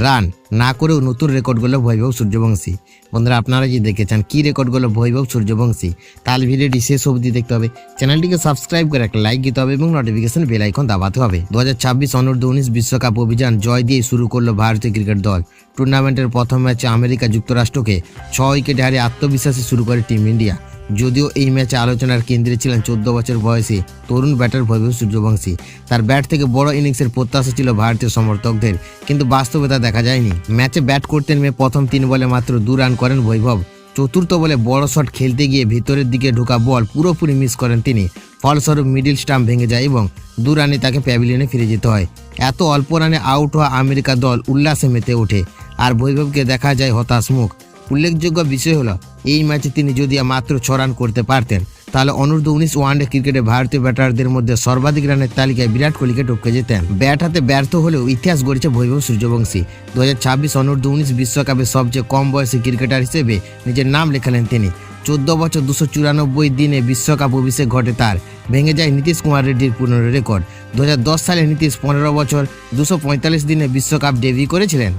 Run না করেও নতুন রেকর্ড করলো বৈভব সূর্যবংশী। বন্ধুরা আপনারা যদি দেখতে চান কী রেকর্ড করলো বৈভব সূর্যবংশী, তাহলে ভিডিওটি শেষ অবধি দেখতে হবে। চ্যানেলটিকে সাবস্ক্রাইব করে একটা লাইক দিতে হবে এবং নোটিফিকেশন বেল আইকন দাবাতে হবে। 2026 অনূর্ধ্ব-19 বিশ্বকাপ অভিযান জয় দিয়ে শুরু করলো ভারতীয় ক্রিকেট দল। টুর্নামেন্টের প্রথম ম্যাচে আমেরিকা যুক্তরাষ্ট্রকে 6 উইকেটে হারিয়ে আত্মবিশ্বাসী শুরু করে টিম ইন্ডিয়া। যদিও এই ম্যাচে আলোচনার কেন্দ্রে ছিলেন 14 বছর বয়সী তরুণ ব্যাটার বৈভব সূর্যবংশী। তার ব্যাট থেকে বড় ইনিংসের প্রত্যাশা ছিল ভারতীয় সমর্থকদের, কিন্তু বাস্তবে তা দেখা যায়নি। ম্যাচে ব্যাট করতে নেমে প্রথম 3 বলে মাত্র 2 রান করেন বৈভব। চতুর্থ বলে বড় শট খেলতে গিয়ে ভিতরের দিকে ঢোকা বল পুরোপুরি মিস করেন তিনি। ফলস্বরূপ মিডিল স্টাম্প ভেঙে যায় এবং 2 রানে তাকে প্যাভিলিয়নে ফিরে যেতে হয়। এত অল্প রানে আউট হওয়া আমেরিকা দল উল্লাসে মেতে ওঠে, আর বৈভবকে দেখা যায় হতাশ মুখ। উল্লেখযোগ্য বিষয় হলো এই ম্যাচে তিনি যদি মাত্র 6 রান করতে পারতেন, তাহলে অনূর্ধ্ব-19 ওয়ানডে ক্রিকেটে ভারতীয় ব্যাটারদের মধ্যে সর্বাধিক রানের তালিকায় বিরাট কোহলিকে টপকে যেতেন। ব্যাট হাতে ব্যর্থ হলেও ইতিহাস গড়েছে বৈভব সূর্যবংশী। 2026 অনূর্ধ্ব-19 বিশ্বকাপে সবচেয়ে কম বয়সী ক্রিকেটার হিসেবে নিজের নাম লেখালেন তিনি। 14 বছর 294 দিনে বিশ্বকাপ অভিষেক ঘটে তার। ভেঙে যায় নীতিশ কুমার রেড্ডির পুরনো রেকর্ড। 2010 সালে নীতিশ 15 বছর 245 দিনে বিশ্বকাপ ডেবিউ করেছিলেন।